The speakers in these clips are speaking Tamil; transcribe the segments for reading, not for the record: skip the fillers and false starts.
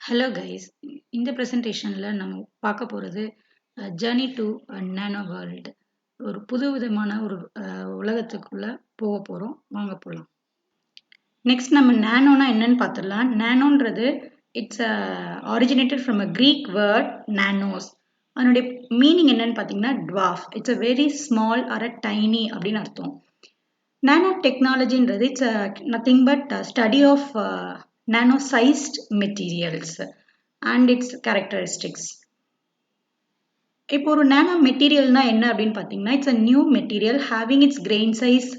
ஹலோ கைஸ், இந்த ப்ரெசன்டேஷனில் நம்ம பார்க்க போகிறது ஜர்னி டு நானோ வேர்ல்டு. ஒரு புது விதமான ஒரு உலகத்துக்குள்ளே போக போகிறோம். வாங்க போகலாம். நெக்ஸ்ட் நம்ம நானோனா என்னன்னு பார்த்துடலாம். நானோன்றது it's originated from a Greek word nanos. அதனுடைய மீனிங் என்னன்னு பார்த்தீங்கன்னா dwarf. It's a very small or a tiny அப்படின்னு அர்த்தம். நானோ டெக்னாலஜின்றது it's nothing but study of nano-sized materials and its characteristics. இப்போ ஒரு நானோ மெட்டீரியல்னா என்ன அப்படின்னு பார்த்தீங்கன்னா it's a new material having its grain size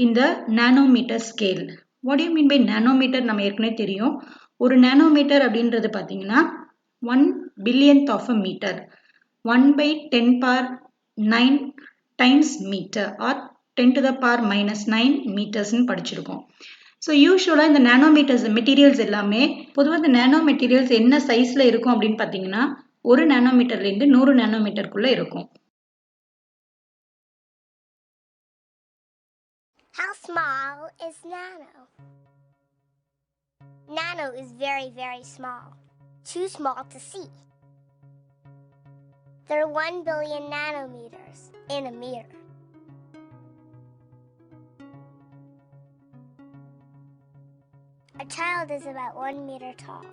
in the nanometre scale. What you mean by nanometre நம்ம ஏற்கனவே தெரியும். ஒரு நானோமீட்டர் அப்படின்றது பார்த்தீங்கன்னா 1/1000th of a meter, 1/10⁻9 times metre or 10⁻⁻9 மீட்டர்ஸ்ன்னு படிச்சிருக்கோம். ஸோ யூஸ்வலாக இந்த நானோமீட்டர்ஸ் மெட்டீரியல்ஸ் எல்லாமே பொதுவாக இந்த நானோ மெட்டீரியல்ஸ் என்ன சைஸில் இருக்கும் அப்படின்னு பார்த்தீங்கன்னா 1 நானோமீட்டர்லேருந்து 100 நானோமீட்டருக்குள்ளே இருக்கும். How small is nano? Nano is very, very small. Too small to see. There are 1 billion nanometers in a meter. A child is about 1 meter tall.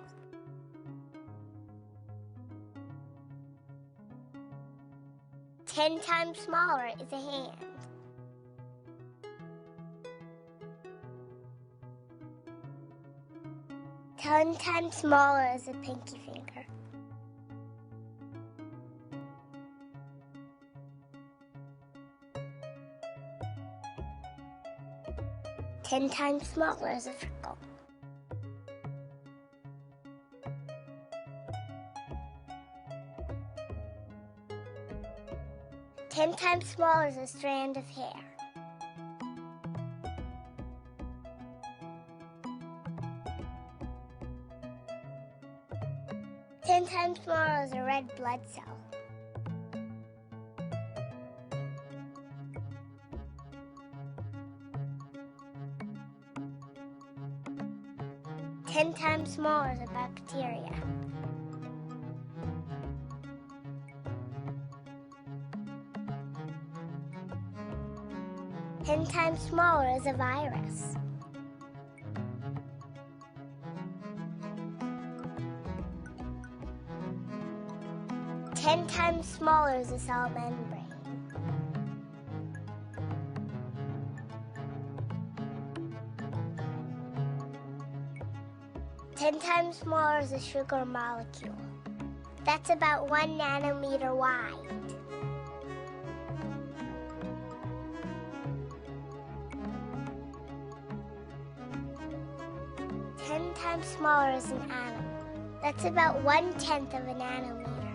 Ten times smaller is a hand. Ten times smaller is a pinky finger. Ten times smaller is a freckle. Ten times smaller is a strand of hair. Ten times smaller is a red blood cell. Ten times smaller is a bacteria. Ten times smaller is a virus. Ten times smaller is a cell membrane. Ten times smaller is a sugar molecule. That's about 1 nanometer wide. Ten times smaller is an atom. That's about 1/10 of a nanometer.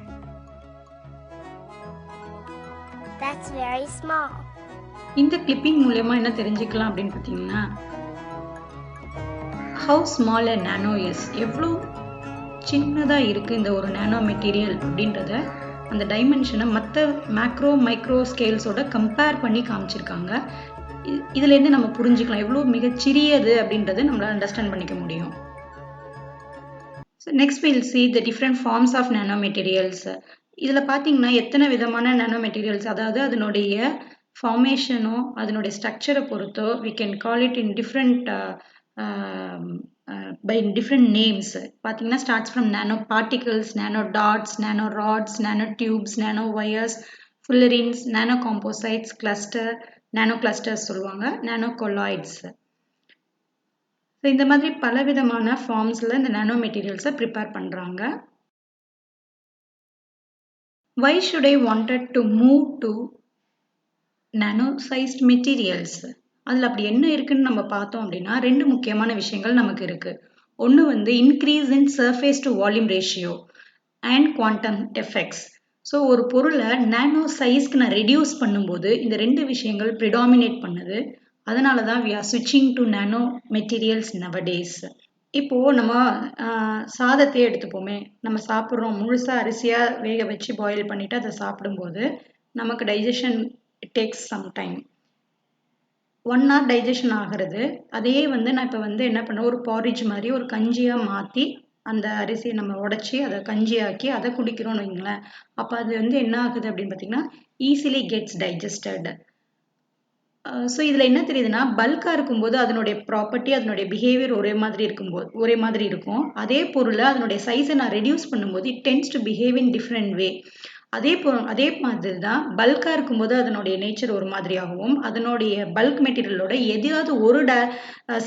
That's very small. இந்த கிளிப்பிங் மூலமா என்ன தெரிஞ்சுக்கலாம் அப்படின்னு பார்த்தீங்கன்னா how small a nano is, எவ்வளோ சின்னதாக இருக்குது இந்த ஒரு நானோ மெட்டீரியல் அப்படின்றத அந்த டைமென்ஷனை மற்ற மேக்ரோ மைக்ரோ ஸ்கேல்ஸோட கம்பேர் பண்ணி காமிச்சிருக்காங்க. இதுலேருந்து நம்ம புரிஞ்சுக்கலாம் எவ்வளோ மிகச்சிறியது அப்படின்றத நம்மளால் அண்டர்ஸ்டாண்ட் பண்ணிக்க முடியும். So next will see the different forms of nano materials. இதில் பார்த்தீங்கன்னா எத்தனை விதமான நானோ மெட்டீரியல்ஸ், அதாவது அதனுடைய ஃபார்மேஷனோ அதனுடைய ஸ்ட்ரக்சரை பொறுத்தோ we can call it in different by different names. பார்த்தீங்கன்னா starts from nano particles, nano dots, nano rods, nano tubes, nano wires, fullerenes, nano composites, cluster, nano clusters சொல்லுவாங்க, nano colloids. ஸோ இந்த மாதிரி பலவிதமான ஃபார்ம்ஸில் இந்த நானோ மெட்டீரியல்ஸை ப்ரிப்பேர் பண்ணுறாங்க. Why should I wanted to move to nano-sized materials? அதில் அப்படி என்ன இருக்குன்னு நம்ம பார்த்தோம் அப்படின்னா 2 முக்கியமான விஷயங்கள் நமக்கு இருக்குது. ஒன்று வந்து increase in surface to volume ratio and quantum effects. So ஒரு பொருளை நானோ சைஸ்க்கு நான் ரெடியூஸ் பண்ணும்போது இந்த 2 விஷயங்கள் ப்ரிடாமினேட் பண்ணுது. அதனால தான் we are switching to nano materials nowadays. இப்போது நம்ம சாதத்தையே எடுத்துப்போமே, நம்ம சாப்பிட்றோம், முழுசாக அரிசியாக வேக வச்சு பாயில் பண்ணிவிட்டு அதை சாப்பிடும்போது நமக்கு digestion takes some time. 1 hour digestion ஆகிறது. அதையே வந்து நான் இப்போ வந்து என்ன பண்ணேன், ஒரு பாரிஜ் மாதிரி ஒரு கஞ்சியாக மாற்றி அந்த அரிசியை நம்ம உடைச்சி அதை கஞ்சியாக்கி அதை குடிக்கிறோம்னு வைங்களேன். அப்போ அது வந்து என்ன ஆகுது அப்படின்னு பார்த்தீங்கன்னா ஈஸிலி கெட்ஸ் டைஜஸ்டட். ஸோ இதில் என்ன தெரியுதுன்னா பல்காக இருக்கும்போது அதனுடைய ப்ராப்பர்ட்டி அதனுடைய பிஹேவியர் ஒரே மாதிரி இருக்கும். அதே பொருளை அதனுடைய சைஸை நான் ரெடியூஸ் பண்ணும்போது it tends to behave in different way. அதே மாதிரி தான் பல்காக இருக்கும்போது அதனுடைய நேச்சர் ஒரு மாதிரியாகவும் அதனுடைய பல்க் மெட்டீரியலோட எதையாவது ஒரு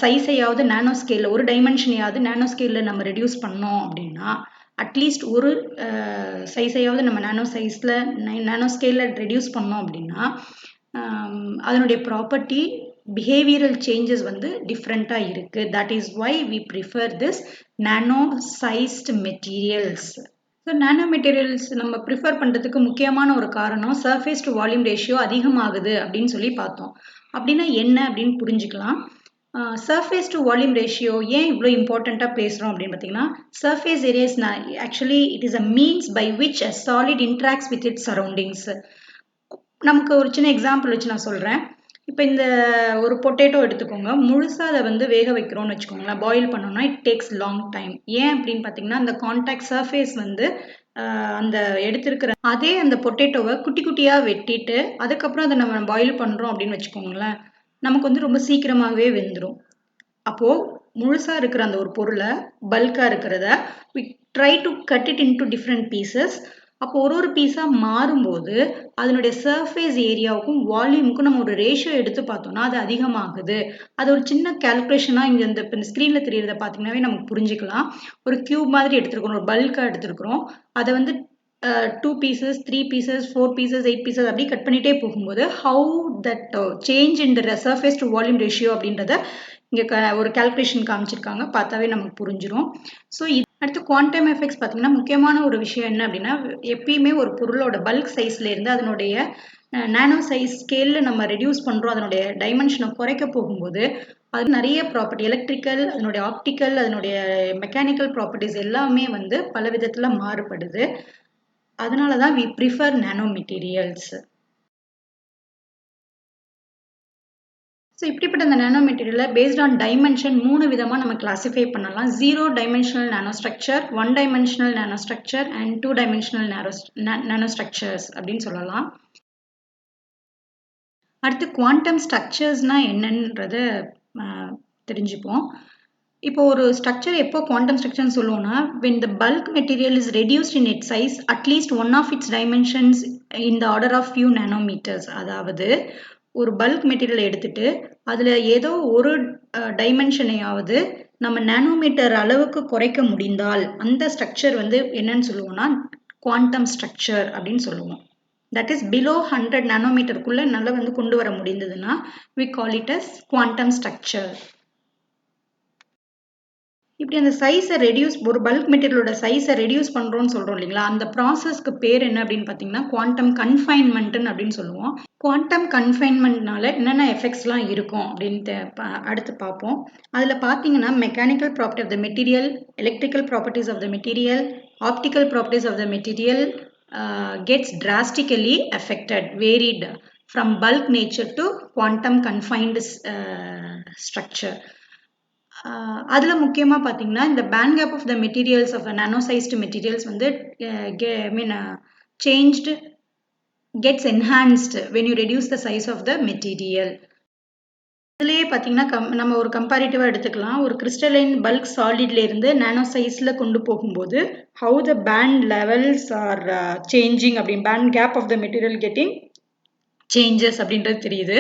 சைஸையாவது நானோ ஸ்கேலில் ஒரு டைமென்ஷனையாவது நானோ ஸ்கேலில் நம்ம ரெடியூஸ் பண்ணோம் அப்படின்னா அட்லீஸ்ட் ஒரு சைஸையாவது நம்ம நானோ ஸ்கேலில் ரெடியூஸ் பண்ணோம் அப்படின்னா அதனுடைய ப்ராப்பர்ட்டி பிஹேவியரல் சேஞ்சஸ் வந்து டிஃப்ரெண்ட்டாக இருக்குது. That is why we prefer this nano sized materials. So nano materials நம்ம ப்ரிஃபர் பண்ணுறதுக்கு முக்கியமான ஒரு காரணம் சர்ஃபேஸ் டு வால்யூம் ரேஷியோ அதிகமாகுது அப்படின்னு சொல்லி பார்த்தோம். அப்படின்னா என்ன அப்படின்னு புரிஞ்சுக்கலாம். சர்ஃபேஸ் டு வால்யூம் ரேஷியோ ஏன் இவ்வளோ இம்பார்ட்டண்ட்டாக பேசுகிறோம் அப்படின்னு பார்த்தீங்கன்னா surface areas actually it is a means by which a solid interacts with its surroundings. நமக்கு ஒரு சின்ன எக்ஸாம்பிள் வச்சு நான் சொல்கிறேன். இப்போ இந்த ஒரு பொட்டேட்டோ எடுத்துக்கோங்க, முழுசாக அதை வந்து வேக வைக்கிறோம்னு வச்சுக்கோங்களேன், பாயில் பண்ணோம்னா இட் டேக்ஸ் லாங் டைம். ஏன் அப்படின்னு பார்த்தீங்கன்னா அந்த கான்டாக்ட் சர்ஃபேஸ் வந்து அந்த எடுத்திருக்கிற அதே அந்த பொட்டேட்டோவை குட்டி குட்டியாக வெட்டிட்டு அதுக்கப்புறம் அதை நம்ம பாயில் பண்ணுறோம் அப்படின்னு வச்சுக்கோங்களேன், நமக்கு வந்து ரொம்ப சீக்கிரமாகவே வெந்துடும். அப்போது முழுசாக இருக்கிற அந்த ஒரு பொருளை பல்காக இருக்கிறத we try to cut it into different pieces. அப்போ ஒரு பீஸாக மாறும்போது அதனுடைய சர்ஃபேஸ் ஏரியாவுக்கும் வால்யூமுக்கும் நம்ம ஒரு ரேஷியோ எடுத்து பார்த்தோம்னா அது அதிகமாகுது. அது ஒரு சின்ன கால்குலேஷனாக இங்கே இந்த ஸ்க்ரீனில் தெரியறத பார்த்தீங்கன்னாவே நமக்கு புரிஞ்சுக்கலாம். ஒரு கியூப் மாதிரி எடுத்துருக்கிறோம், ஒரு பல்காக எடுத்துருக்குறோம். அதை வந்து 2 pieces, 3 pieces, 4 pieces, 8 pieces அப்படி கட் பண்ணிகிட்டே போகும்போது how that change in the surface to volume ratio அப்படின்றத இங்கே ஒரு கால்குலேஷன் காமிச்சிருக்காங்க, பார்த்தாவே நமக்கு புரிஞ்சிடும். ஸோ அடுத்து குவாண்டம் எஃபெக்ட்ஸ் பார்த்தீங்கன்னா முக்கியமான ஒரு விஷயம் என்ன அப்படின்னா எப்பயுமே ஒரு பொருளோட பல்க் சைஸ்லேருந்து அதனுடைய நானோ சைஸ் ஸ்கேலில் நம்ம ரெடியூஸ் பண்ணுறோம், அதனுடைய டைமென்ஷனை குறைக்க போகும்போது அது நிறைய ப்ராப்பர்ட்டி எலக்ட்ரிக்கல், அதனுடைய ஆப்டிக்கல், அதனுடைய மெக்கானிக்கல் ப்ராப்பர்ட்டிஸ் எல்லாமே வந்து பல விதத்தில் மாறுபடுது. அதனால தான் we prefer nano materials. So இப்படிப்பட்ட அந்த நானோ மெட்டீரியலை பேஸ்ட் ஆன் டைமென்ஷன் 3 விதமாக நம்ம கிளாஸிஃபை பண்ணலாம். 0 dimensional nano structure, 1 dimensional nano structure and 2 dimensional nano structures அப்படின்னு சொல்லலாம். அடுத்து குவாண்டம் ஸ்ட்ரக்சர்ஸ்னால் என்னன்றதை தெரிஞ்சுப்போம். இப்போ ஒரு ஸ்ட்ரக்சர் எப்போ குவாண்டம் ஸ்ட்ரக்சர்னு சொல்லுவோம்னா when the bulk material is reduced in its size at least one of its dimensions in the order of few nanometers. அதாவது ஒரு பல்க் மெட்டீரியல் எடுத்துட்டு அதில் ஏதோ ஒரு டைமென்ஷனையாவது நம்ம நானோமீட்டர் அளவுக்கு குறைக்க முடிந்தால் அந்த ஸ்ட்ரக்சர் வந்து என்னன்னு சொல்லுவோம்னா குவாண்டம் ஸ்ட்ரக்சர் அப்படின்னு சொல்லுவோம். தட் இஸ் பிலோ 100 நானோமீட்டருக்குள்ளே நல்லா வந்து கொண்டு வர முடிந்ததுன்னா we call it as quantum structure. இப்படி அந்த சைஸை ரெடியூஸ் ஒரு பல்க் மெட்டீரியலோட சைஸை ரெடியூஸ் பண்ணுறோன்னு சொல்கிறோம் இல்லைங்களா, அந்த ப்ராசஸ்க்கு பேர் என்ன அப்படின்னு பார்த்தீங்கன்னா குவாண்டம் கன்ஃபைன்மெண்ட்டுன்னு அப்படின்னு சொல்லுவோம். குவாண்டம் கன்ஃபைன்மெண்ட்னால என்னென்ன எஃபெக்ட்ஸ்லாம் இருக்கும் அப்படின்ட்டு அடுத்து பார்ப்போம். அதில் பார்த்தீங்கன்னா mechanical property of the material, electrical properties of the material, optical properties of the material gets drastically affected, varied from bulk nature to quantum confined structure. அதில் முக்கியமாக பார்த்தீங்கன்னா இந்த band gap of the materials of nano sized materials வந்து changed gets enhanced when you reduce the size of the material. இதுலேயே பார்த்தீங்கன்னா நம்ம ஒரு கம்பேரிட்டிவாக எடுத்துக்கலாம். ஒரு கிறிஸ்டலைன் பல்க் சாலிட்லேருந்து நானோ சைஸில் கொண்டு போகும்போது how the band levels are changing அப்படின்னு band gap of the material getting changes அப்படின்றது தெரியுது.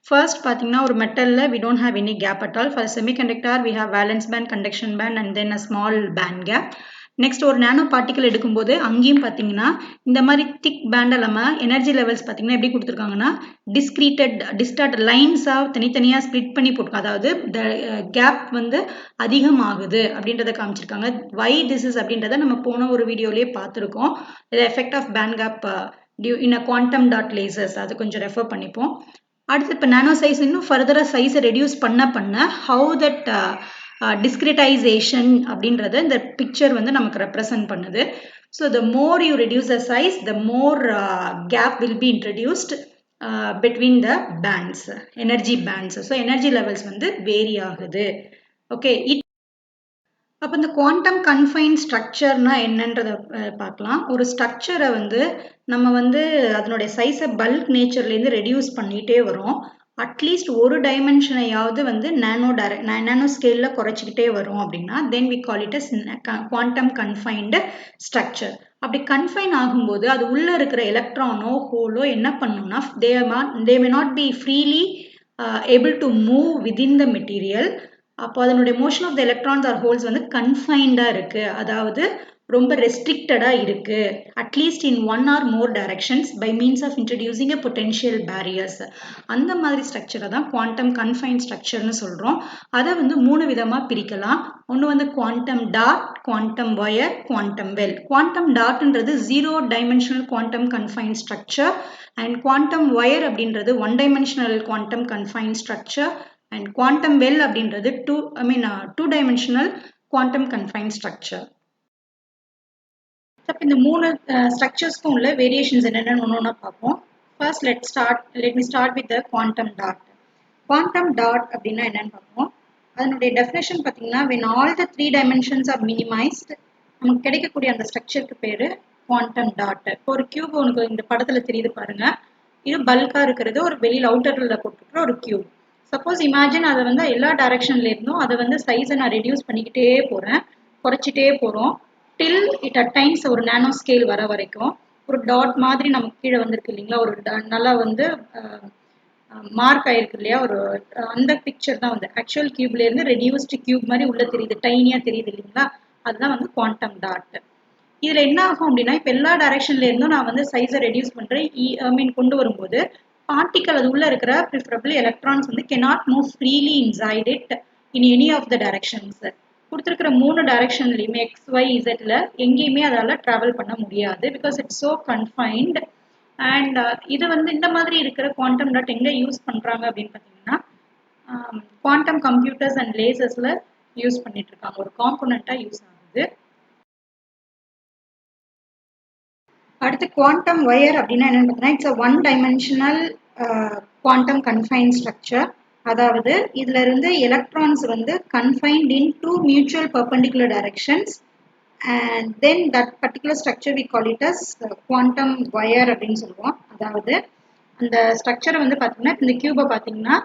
ஃபர்ஸ்ட் பார்த்தீங்கன்னா ஒரு மெட்டலில் we don't have any gap at all. For semiconductor we have valence band, conduction band and then a small band gap. Next ஒரு நானோ பார்ட்டிக்கல் எடுக்கும்போது அங்கேயும் பார்த்தீங்கன்னா இந்த மாதிரி திக் பேண்ட் இல்லாமல் எனர்ஜி லெவல்ஸ் பார்த்தீங்கன்னா எப்படி கொடுத்துருக்காங்கன்னா டிஸ்டார்ட் லைன்ஸாக தனித்தனியாக ஸ்ப்ளிட் பண்ணி போட்டுருக்காங்க. அதாவது த கேப் வந்து அதிகமாகுது அப்படின்றத காமிச்சிருக்காங்க. வை திஸ் இஸ் அப்படின்றத நம்ம போன ஒரு வீடியோலேயே பார்த்துருக்கோம். The effect of band gap in a quantum dot lasers, அது கொஞ்சம் ரெஃபர் பண்ணிப்போம். அடுத்து இப்போ நானோ சைஸ் இன்னும் ஃபர்தராக சைஸை ரெடியூஸ் பண்ண how that discretization அப்படின்றத இந்த பிக்சர் வந்து நமக்கு ரெப்ரசன்ட் பண்ணுது. So the more you reduce the size, the more gap will be introduced between the bands, energy bands. So energy levels வந்து வேரி ஆகுது. ஓகே, அப்போ இந்த குவாண்டம் கன்ஃபைன் ஸ்ட்ரக்சர்னா என்னன்றதை பார்க்கலாம். ஒரு ஸ்ட்ரக்சரை வந்து நம்ம வந்து அதனுடைய சைஸை பல்க் நேச்சர்லேருந்து ரெடியூஸ் பண்ணிகிட்டே வரோம். அட்லீஸ்ட் ஒரு டைமென்ஷனையாவது வந்து நானோ ஸ்கேலில் குறைச்சிக்கிட்டே வரும் அப்படின்னா then we call it as quantum confined structure. அப்படி கன்ஃபைன் ஆகும்போது அது உள்ளே இருக்கிற எலக்ட்ரானோ ஹோலோ என்ன பண்ணும்னா they may not be freely able to move within the material. அப்போ அதனுடைய motion of the electrons or holes வந்து கன்ஃபைன்டாக இருக்குது, அதாவது ரொம்ப ரெஸ்ட்ரிக்டடாக இருக்குது, at least in one or more directions by means of introducing a potential barriers. அந்த மாதிரி ஸ்ட்ரக்சரை தான் குவாண்டம் கன்ஃபைன் ஸ்ட்ரக்சர்னு சொல்கிறோம். அதை வந்து 3 விதமாக பிரிக்கலாம். ஒன்று வந்து quantum dot, quantum wire, quantum well. Quantum டாட்ன்றது 0 dimensional quantum confine structure and quantum wire அப்படின்றது 1 dimensional quantum confine structure and quantum well அப்படின்றது 2 dimensional quantum confined structure. இப்போ இந்த 3 ஸ்ட்ரக்சர்ஸ்க்கும் உள்ள வேரியேஷன்ஸ் என்னென்னு ஒன்று பார்ப்போம். First let me start with the quantum dot. quantum dot அப்படின்னா என்னன்னு பார்ப்போம். அதனுடைய டெஃபினேஷன் பார்த்தீங்கன்னா when all the 3 dimensions are minimized நமக்கு கிடைக்கக்கூடிய அந்த ஸ்ட்ரக்சருக்கு பேர் குவாண்டம் டாட். இப்போ ஒரு கியூப் உனக்கு இந்த படத்தில் தெரியுது பாருங்க, இது பல்காக இருக்கிறது ஒரு வெளியில் அவுட்டரில் போட்டுருக்கிற ஒரு கியூப். சப்போஸ் இமேஜின் அதை வந்து எல்லா டைரக்ஷன்ல இருந்தும் அதை வந்து சைஸை நான் ரெடியூஸ் பண்ணிக்கிட்டே போகிறேன், குறைச்சிட்டே போகிறோம் டில் இட் அட்டைன்ஸ் ஒரு நானோ ஸ்கேல் வர வரைக்கும். ஒரு டாட் மாதிரி நமக்கு கீழே வந்திருக்கு இல்லைங்களா, ஒரு நல்லா வந்து மார்க் ஆயிருக்கு இல்லையா, ஒரு அந்த பிக்சர் தான் வந்து ஆக்சுவல் கியூப்லேருந்து ரெடியூஸ்டு கியூப் மாதிரி உள்ள தெரியுது, டைனியாக தெரியுது இல்லைங்களா, அதுதான் வந்து குவாண்டம் டாட். இதில் என்ன ஆகும் அப்படின்னா இப்போ எல்லா டைரக்ஷன்ல இருந்தும் நான் வந்து சைஸை ரெடியூஸ் பண்ணுறேன் கொண்டு வரும்போது பார்ட்டிக்கல் அது உள்ள இருக்கிற ப்ரிஃபரபிள் எலக்ட்ரான்ஸ் வந்து cannot move freely inside it in any of the directions. கொடுத்துருக்கிற 3 டைரக்ஷன்லையுமே எக்ஸ் ஒய் இசட்ல எங்கேயுமே அதால் ட்ராவல் பண்ண முடியாது, because it's so confined. And இது வந்து இந்த மாதிரி இருக்கிற குவாண்டம் டாட் எங்கே யூஸ் பண்ணுறாங்க அப்படின்னு பார்த்தீங்கன்னா குவாண்டம் கம்ப்யூட்டர்ஸ் அண்ட் லேசர்ஸில் யூஸ் பண்ணிட்டு இருக்காங்க, ஒரு காம்போனண்ட்டாக யூஸ் ஆகுது. அடுத்து குவாண்டம் வயர் அப்படின்னா என்னன்னு பார்த்தீங்கன்னா it's a 1 dimensional quantum confine structure. அதாவது இதுல இருந்து எலக்ட்ரான்ஸ் வந்து confined in 2 mutual perpendicular directions and then that particular structure we call it as quantum wire அப்படின்னு சொல்லுவோம். அதாவது அந்த ஸ்ட்ரக்சரை வந்து பார்த்தீங்கன்னா இந்த கியூபை பார்த்தீங்கன்னா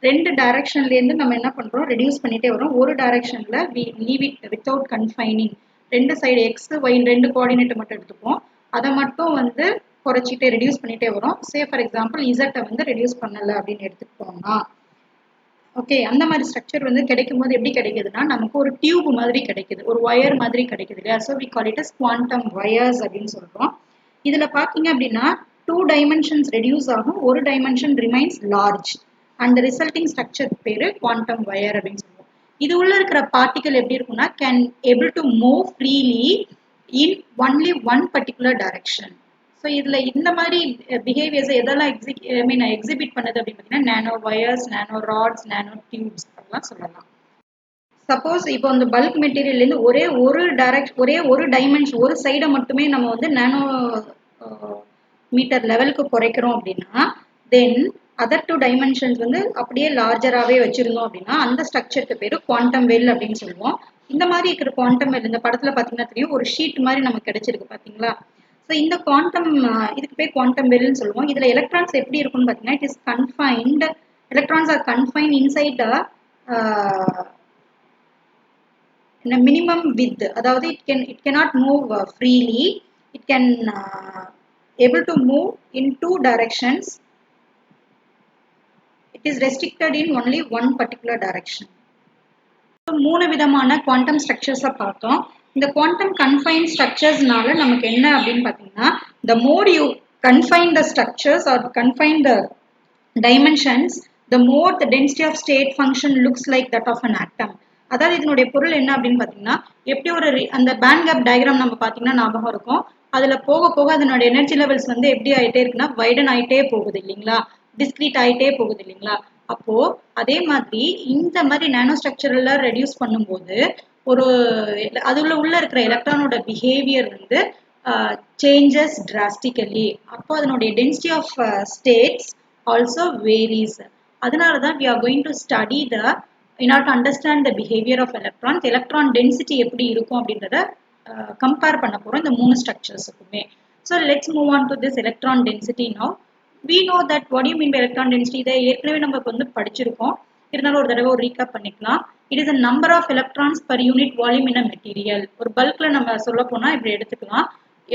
2 டைரக்ஷன்லேருந்து நம்ம என்ன பண்ணுறோம், ரெடியூஸ் பண்ணிகிட்டே வரோம். ஒரு டைரக்ஷனில் we leave it without confining, 2 side X Y 2 கோஆர்டினேட்டை மட்டும் எடுத்துப்போம், அதை மட்டும் வந்து குறைச்சிட்டே ரெடியூஸ் பண்ணிகிட்டே வரும். சே ஃபார் எக்ஸாம்பிள் இசட்டை வந்து ரெடியூஸ் பண்ணலை அப்படின்னு எடுத்துக்கிட்டோம்னா ஓகே, அந்த மாதிரி ஸ்ட்ரக்சர் வந்து கிடைக்கும் போது எப்படி கிடைக்குதுன்னா நமக்கு ஒரு டியூப் மாதிரி கிடைக்குது, ஒரு ஒயர் மாதிரி கிடைக்குது இல்லையா. So we call it as quantum wires அப்படின்னு சொல்கிறோம். இதில் பார்த்தீங்க அப்படின்னா 2 டைமென்ஷன்ஸ் ரெடியூஸ் ஆகும், ஒரு டைமென்ஷன் ரிமைன்ஸ் லார்ஜ், அந்த ரிசல்ட்டிங் ஸ்ட்ரக்சர் பேர் குவாண்டம் வயர் அப்படின்னு சொல்லுவோம். இது உள்ள இருக்கிற பார்ட்டிகல் எப்படி இருக்குன்னா can able to move freely in only 1 particular direction. So இதில் இந்த மாதிரி பிஹேவியர்ஸை எதெல்லாம் எக்ஸிபிட் பண்ணுது அப்படின்னு பார்த்தீங்கன்னா நானோ வயர்ஸ், நானோ ராட்ஸ், நானோ டியூப்ஸ் அதெல்லாம் சொல்லலாம். சப்போஸ் இப்போ அந்த பல்க் மெட்டீரியல்லேருந்து ஒரே ஒரு டைமென்ஷன் ஒரு சைடை மட்டுமே நம்ம வந்து நானோ மீட்டர் லெவலுக்கு குறைக்கிறோம் அப்படின்னா தென் அதர் 2 டைமென்ஷன்ஸ் வந்து அப்படியே லார்ஜராகவே வச்சுருந்தோம் அப்படின்னா அந்த ஸ்ட்ரக்சருக்கு பேர் குவாண்டம் வெல் அப்படின்னு சொல்லுவோம். இந்த மாதிரி இருக்கிற குவாண்டம் வெல் இந்த படத்தில் பார்த்தீங்கன்னா தெரியும், ஒரு ஷீட் மாதிரி நமக்கு கிடைச்சிருக்கு பார்த்தீங்களா. ஸோ இந்த குவாண்டம் இதுக்கு பேர் குவாண்டம் வெல்னு சொல்லுவோம். இதில் எலக்ட்ரான்ஸ் எப்படி இருக்குன்னு பார்த்தீங்கன்னா it is confined, electrons R confined inside minimum with, அதாவது it cannot move freely, it can able to move in 2 directions, it is restricted in only 1 particular direction. 3 விதமான குவாண்டம் ஸ்ட்ரக்சர்ஸை பார்த்தோம். இந்த குவாண்டம் கன்ஃபைன் ஸ்ட்ரக்சர்ஸ்னால நமக்கு என்ன அப்படின்னு பார்த்தீங்கன்னா the more you confine the structures or confine the dimensions, the more the density of state function looks like that of an atom. அதாவது இதனுடைய பொருள் என்ன அப்படின்னு பார்த்தீங்கன்னா எப்படி ஒரு அந்த பேண்ட் கேப் டயக்ராம் நம்ம பார்த்தீங்கன்னா ஞாபகம் இருக்கும், அதில் போக போக அதனுடைய எனர்ஜி லெவல்ஸ் வந்து எப்படி ஆகிட்டே இருக்குன்னா வைடன் ஆகிட்டே போகுது இல்லைங்களா, டிஸ்க்ரீட் ஆகிட்டே போகுது இல்லைங்களா. அப்போ அதே மாதிரி இந்த மாதிரி நானோ ஸ்ட்ரக்சர்ல ரெடியூஸ் பண்ணும்போது ஒரு அதுல உள்ள இருக்கிற எலக்ட்ரானோட பிஹேவியர் வந்து சேஞ்சஸ் டிராஸ்டிக்கலி. அப்போ அதனுடைய density of states also varies. அதனால தான் we are going to study the in order to understand the behavior of electrons, electron density எப்படி இருக்கும் அப்படின்றத கம்பேர் பண்ண போறோம் இந்த மூணு ஸ்ட்ரக்சர்ஸுக்குமே. So let's move on to this electron density now. We know that what do you mean by electron density? இதை ஏற்கனவே நம்ம வந்து படிச்சிருக்கோம், இருந்தாலும் ஒரு தடவை ஒரு ரீகேப் பண்ணிக்கலாம். It is a number of electrons per unit volume in a material. ஒரு பல்க்ல நம்ம சொல்ல போனா இப்படி எடுத்துக்கலாம்,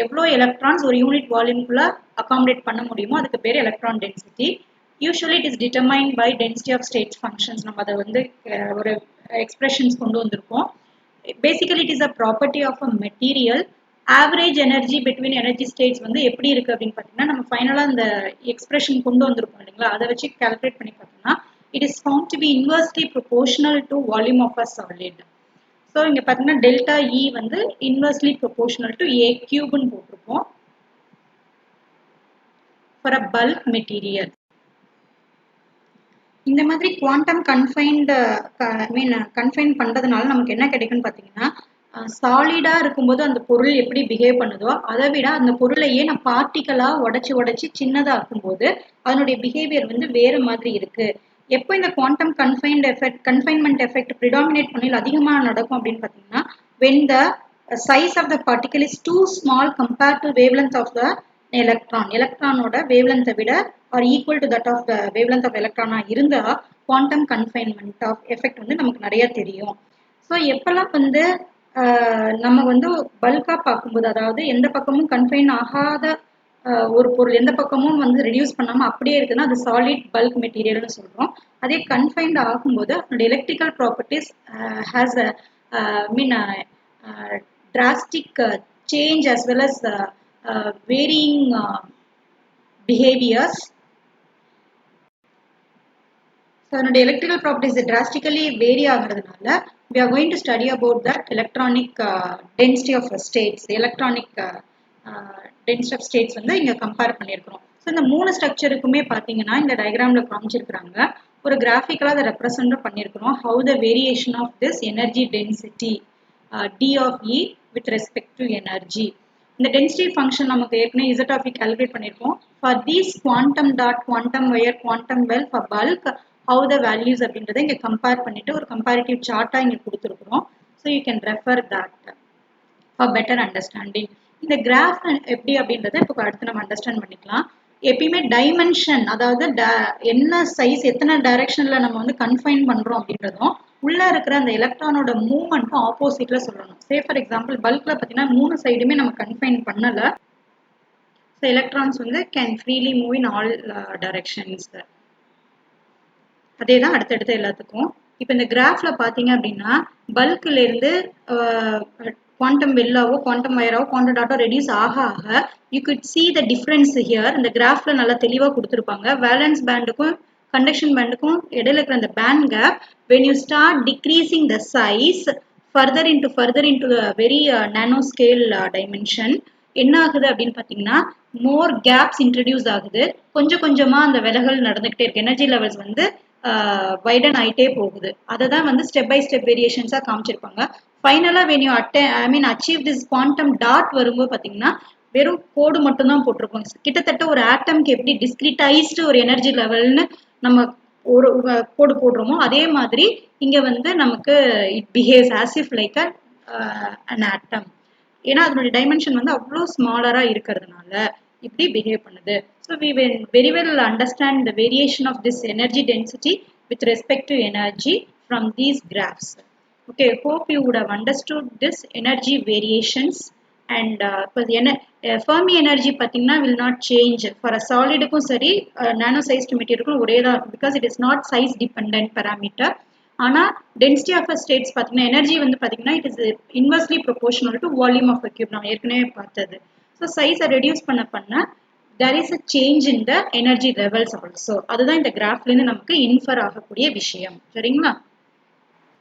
எவ்வளோ எலக்ட்ரான்ஸ் ஒரு யூனிட் வால்யூம்குள்ள அகாமடேட் பண்ண முடியுமோ அதுக்கு பேர் electron density. Usually it is determined by density of states functions. நம்ம அதை வந்து ஒரு எக்ஸ்பிரஷன்ஸ் கொண்டு வந்திருக்கோம். Basically it is a property of a material. Average energy between energy states வந்து எப்படி இருக்கு அப்படின்னு பார்த்தீங்கன்னா, நம்ம ஃபைனலாக அந்த எக்ஸ்பிரஷன் கொண்டு வந்திருக்கோம் இல்லைங்களா, அதை வச்சு கால்குலேட் பண்ணி பார்த்தோம்னா it is found to be inversely proportional to volume of a solid. So இங்க பார்த்தீங்கன்னா டெல்டா E வந்து inversely proportional to A cube ன்னு போட்டிருப்போம் for a bulk material. இந்த மாதிரி குவாண்டம் கன்ஃபைன் பண்றதுனால நமக்கு என்ன கிடைக்கும்னு பார்த்தீங்கன்னா, சாலிடா இருக்கும்போது அந்த பொருள் எப்படி பிஹேவ் பண்ணுதோ அதை விட அந்த பொருளையே நான் பார்ட்டிகளா உடைச்சு சின்னதாக்கும் போது அதனுடைய பிஹேவியர் வந்து வேற மாதிரி இருக்கு. எப்போ இந்த குவாண்டம் கன்ஃபைன்மெண்ட் எஃபெக்ட் ப்ரிடாமினேட் பண்ணல அதிகமாக நடக்கும் அப்படின்னு பார்த்தீங்கன்னா, when the size of the particle is too small compared to wavelength of the electron. எலக்ட்ரானோட வேவ்லென்த்தை விட or equal to that of the wavelength of electron இருந்தா குவாண்டம் கன்ஃபைன்மெண்ட் ஆஃப் எஃபெக்ட் வந்து நமக்கு நிறைய தெரியும். ஸோ எப்பெல்லாம் வந்து நம்ம வந்து பல்கா பார்க்கும்போது, அதாவது எந்த பக்கமும் கன்ஃபைன் ஆகாத ஒரு பொருள் எந்த பக்கமும் வந்து ரெடியூஸ் பண்ணாம அப்படியே இருக்குன்னா அது சாலிட் பல்க் மெட்டீரியல்னு சொல்றோம். அதே கன்ஃபைன்ட் ஆகும்போது அதோட electrical properties has drastic change as well as varying behaviors. So அதோட எலக்ட்ரிக்கல் ப்ராப்பர்ட்டிஸ் drastically vary ஆகிறதுனால we are going to study about that electronic density of states. electronic density of states வந்து இங்க கம்பேர் பண்ணியிருக்கிறோம். ஸோ இந்த மூணு ஸ்ட்ரக்சருக்குமே பார்த்தீங்கன்னா இந்த டயக்ராம்ல காமிச்சிருக்கிறாங்க, ஒரு கிராஃபிக்கலாக அதை ரெப்ரசென்ட் பண்ணியிருக்கிறோம். How the variation of this energy density D of E with respect to energy. இந்த டென்சிட்டி ஃபங்க்ஷன் நமக்கு ஏற்கனவே இசட் ஆஃப் இ கால்குலேட் பண்ணியிருக்கோம். For these quantum dot, quantum wire, quantum well, for bulk how the values அப்படின்றத இங்கே கம்பேர் பண்ணிட்டு ஒரு கம்பேரிட்டிவ் சார்ட்டாக இங்கே கொடுத்துருக்குறோம். So you can refer that for better understanding. இந்த கிராஃப் எப்படி அப்படின்றத இப்போ அடுத்து நம்ம அண்டர்ஸ்டாண்ட் பண்ணிக்கலாம். எப்பயுமே டைமென்ஷன், அதாவது என்ன சைஸ் எத்தனை டைரக்ஷன்ல நம்ம வந்து கன்ஃபைன் பண்றோம் அப்படின்றதும் உள்ள இருக்கிற அந்த எலக்ட்ரானோட மூவ்மெண்ட்டும் ஆப்போசிட்ல சொல்லணும். சே ஃபார் எக்ஸாம்பிள் பல்க்ல பார்த்தீங்கன்னா மூணு சைடுமே நம்ம கன்ஃபைன் பண்ணல. ஸோ எலக்ட்ரான்ஸ் வந்து can freely move in all directions. அதே தான் அடுத்தடுத்து எல்லாத்துக்கும். இப்போ இந்த கிராஃப்ல பார்த்தீங்க அப்படின்னா பல்க்ல இருந்து quantum வெல்லாவோ quantum வயராவோ quantum Tata reduce ஆக you could see the difference here. இந்த கிராஃப்ல நல்லா தெளிவாக கொடுத்துருப்பாங்க. வேலன்ஸ் பேண்டுக்கும் கண்டக்ஷன் பேண்டுக்கும் இடையில இருக்கிற அந்த band gap when you start decreasing the size further into the very nano scale dimension என்ன ஆகுது அப்படின்னு பார்த்தீங்கன்னா மோர் கேப்ஸ் இன்ட்ரடியூஸ் ஆகுது. கொஞ்சம் கொஞ்சமா அந்த விலகல் நடந்துகிட்டே இருக்கு. எனர்ஜி லெவல்ஸ் வந்து வைடன் ஆயிட்டே போகுது. அதை தான் வந்து ஸ்டெப் பை ஸ்டெப் வேரியேஷன்ஸாக காமிச்சிருப்பாங்க. ஃபைனலாக when you achieve this quantum dot வரும்போது பார்த்தீங்கன்னா வெறும் கோடு மட்டும்தான் போட்டிருப்போம். கிட்டத்தட்ட ஒரு ஆட்டம்க்கு எப்படி டிஸ்கிரிட்டைஸ்டு ஒரு எனர்ஜி லெவல்னு நம்ம ஒரு கோடு போடுறோமோ அதே மாதிரி இங்கே வந்து நமக்கு it behaves as if like an atom. ஏன்னா அதனுடைய டைமென்ஷன் வந்து அவ்வளோ ஸ்மாலராக இருக்கிறதுனால இப்படி பிஹேவ் பண்ணுது. So we will very well understand the variation of this energy density with respect to energy from these graphs. Okay, hope you would have understood this energy variations. And Fermi energy பார்த்தீங்கன்னா will not change for a solidக்கும் சரி nano sized materialக்கும் ஒரே தான் இருக்கும், because it is not size dependent parameter. ஆனால் டென்சிட்டி ஆஃப் ஸ்டேட்ஸ் பார்த்தீங்கன்னா எனர்ஜி வந்து பார்த்தீங்கன்னா it is inversely proportional to volume of cube. நம்ம ஏற்கனவே பார்த்தது. ஸோ சைஸை ரெடியூஸ் பண்ண there is a change in the energy levels also. அதுதான் இந்த கிராஃப்லேருந்து நமக்கு இன்ஃபர் ஆகக்கூடிய விஷயம். சரிங்களா?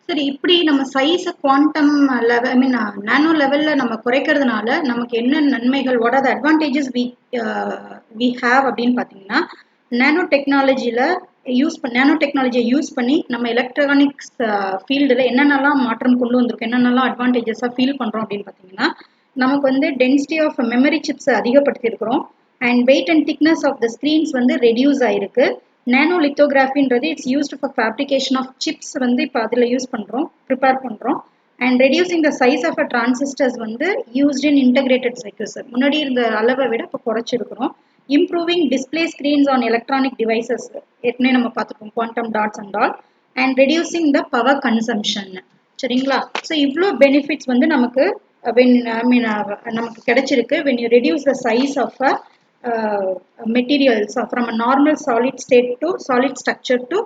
சரி, இப்படி நம்ம சைஸை குவாண்டம் லெவல் நானோ லெவலில் நம்ம குறைக்கிறதுனால நமக்கு என்ன நன்மைகள், what are the advantages we have அப்படின்னு பார்த்தீங்கன்னா, நானோ டெக்னாலஜியை யூஸ் பண்ணி நம்ம எலக்ட்ரானிக்ஸ் ஃபீல்டில் என்னென்னலாம் மாற்றம் கொண்டு வந்திருக்கோம், என்னென்னலாம் அட்வான்டேஜஸாக ஃபீல் பண்ணுறோம் அப்படின்னு பார்த்தீங்கன்னா, நமக்கு வந்து டென்சிட்டி ஆஃப் மெமரி சிப்ஸ் அதிகப்படுத்தியிருக்கிறோம். And weight and thickness of the screens வந்து ரெடியூஸ் ஆயிருக்கு. Nanolithography it's used for fabrication of chips வந்து இப்போ அதில் யூஸ் பண்ணுறோம், ப்ரிப்பேர் பண்ணுறோம். And reducing the size of a transistors வந்து யூஸ்ட் இன் இன்டகிரேட்டட் சர்க்யூட்ஸ். முன்னாடி இருந்த அளவை விட இப்போ குறைச்சிருக்கிறோம். Improving display screens on electronic devices, ஏற்கனவே நம்ம பார்த்துருக்கோம், quantum dots and all. And reducing the power consumption. சரிங்களா? ஸோ இவ்வளோ பெனிஃபிட்ஸ் வந்து நமக்கு நமக்கு கிடைச்சிருக்கு when you reduce the size of a materials from a normal solid state to solid structure to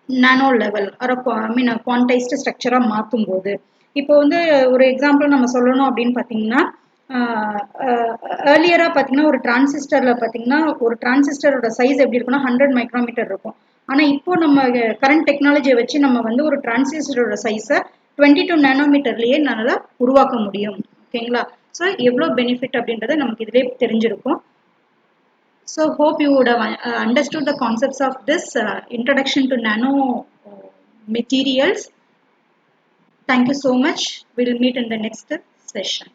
nano level or quantized structure மாற்றும் போது. இப்போ வந்து ஒரு எக்ஸாம்பிள் நம்ம சொல்லணும் அப்படின்னு பார்த்தீங்கன்னா, ஏர்லியராக பார்த்தீங்கன்னா ஒரு டிரான்சிஸ்டரில் பார்த்தீங்கன்னா ஒரு டிரான்சிஸ்டரோட சைஸ் எப்படி இருக்குன்னா 100 மைக்ரோமீட்டர் இருக்கும். ஆனால் இப்போ நம்ம கரண்ட் டெக்னாலஜியை வச்சு நம்ம வந்து ஒரு டிரான்சிஸ்டரோட சைஸை 22 நானோமீட்டர்லேயே நல்லா உருவாக்க முடியும். ஓகேங்களா? ஸோ எவ்வளோ பெனிஃபிட் அப்படின்றத நமக்கு இதிலே தெரிஞ்சிருக்கும். So hope you would have understood the concepts of this introduction to nano materials. Thank you so much. We will meet in the next session.